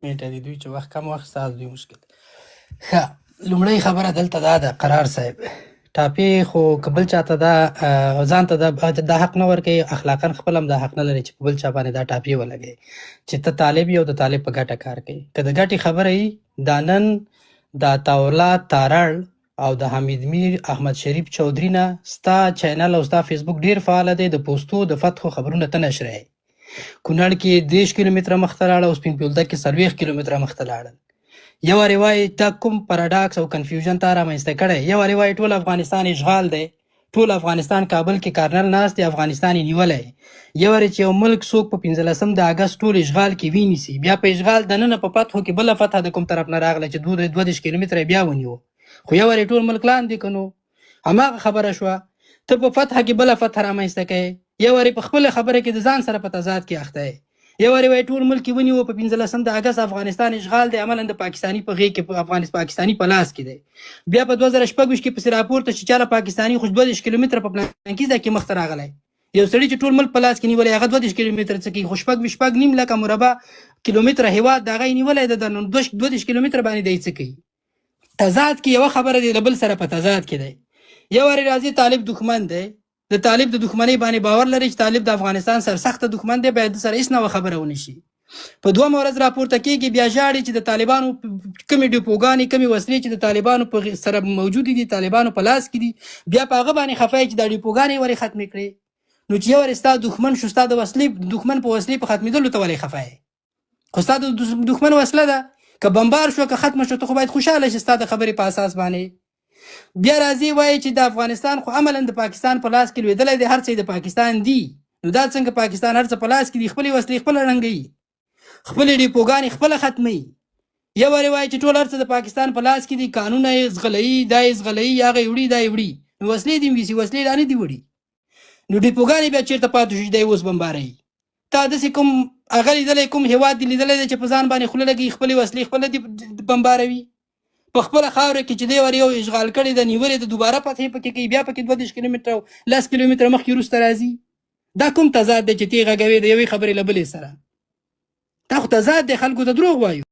میټه دي دوی چې وخت کم وخت ستاسو دوی مشکل ښه لومړی خبره دلته دا ده قرار صاحب ټاپي خو که بل چاته دا ځان ته دا حق نه ورکوي اخلاقا خپل هم دا حق نه لري چې په بل چا باندې دا ټاپي ولګوي چې ته طالب یې او د طالب په ګټه کار کوي که د ګټې خبره وي دا نن دا تاولاد تارړ او د حمید میر احمد شریف چودري نه ستا چینل او ستا فیسبوک ډیر فعاله دی د پوسټو د فتحو خبرونه ته نشرئ کونړ کې 30 کیلومتره مخته لاړه او سپین بولدک کې 40 کیلومتره مخته لاړل یو روایت تا کوم پاراډاکس او کنفیوژن تا رامنځته کړی یو روایت ټول افغانستان اشغال دی ټول افغانستان کابل کې کارنل ناست دی افغانستان یې نیولی یو چې یو ملک څوک په 15 د اګست ټول اشغال کې وینیسي بیا په اشغال دننه په فتحو کې بله فتحه د کوم طرف نه راغله چې 22 کیلومتره بیا ونیو خو یو ټول ملک لاندې که نو هماغه خبره شوه ته په فتحه کې بله فتحه رامنځته کوې یو په خپله خبره کې د ځان سره په تضاد کې اخته یې یو وایي ټول ملک یې ونیو په 15 د اګست افغانستان اشغال دی عملا د پاکستاني په غېږ کې پاکستاني په لاس کې دی بیا په 2016 کې پسې راپورته چې چاله پاکستاني خو 22 کیلومتره په پلانکي ځای کې مخته راغلی یو سړي چې ټول ملک په لاس کې نیولی هغه 22 کیلومتره څه کوي خو شپږ نیم لکه مربع کیلومتره هېواد د هغه یې نیولی د 22 کیلومتره باندې دی څه کوي تضاد کې یوه خبره دی له بل سره په تضاد کې دی یو راځي طالب دښمن دی د طالب د دښمنۍ باندې باور لري چې طالب د افغانستان سرسخته دښمن دی باید سره هیڅ نوه خبره ونه شي په دومره ورځ راپورته کېږي بیا ژاړي چې د طالبانو کومې ډیپوګانې کومې وسلې چې د طالبانو په سره موجودې دي طالبانو په لاس کې دي بیا په هغه باندې خفه چې دا ډیپوګانې ولې ختمې کړې نو چې یو ستا دښمن شو ستا د دښمن په وسلې په ختمېدلو ته ولې خفه یې خو ستا د دښمن وسله ده که بمبار شو که ختمه شو ته خو باید خوشحاله شي ستا د خبرې په اساس باندې بیا راځي وایي چې د افغانستان خو عملا د پاکستان په لاس کې لوېدلی دی هر څه د پاکستان دي نو دا څنګه پاکستان هر څه په لاس کې دي خپلې وسلې خپله ړنګوي خپلې ډیپوګانې خپله ختموي یو وایي چې ټول هر څه د پاکستان په لاس کې دي قانونه یې زغلوي دا یې زغلوي هغه یې وړي دا یې وړي نو وسلې دې ویسي وسلې لا نه دي وړي نو ډیپوګانې بیا چېرته پاتې شو چې دی اوس بمباروي تا داسې کوم هغه لیدلی کوم هېواد دې لیدلی دی چې په ځان باندې خوله لګوي خپلې وسلې خپله دې بمباروي په خپله خاوره کې چې دی ور یو اشغال کړی د نیولې د دوباره فتحې پکې کوي بیا پکې 22 کیلومتره 10 کیلومتره مخکې وروسته راځي دا کوم تضاد دی چې تی غږوي د یوې خبرې له بلې سره دا خو تضاد دی خلکو ته دروغ وایو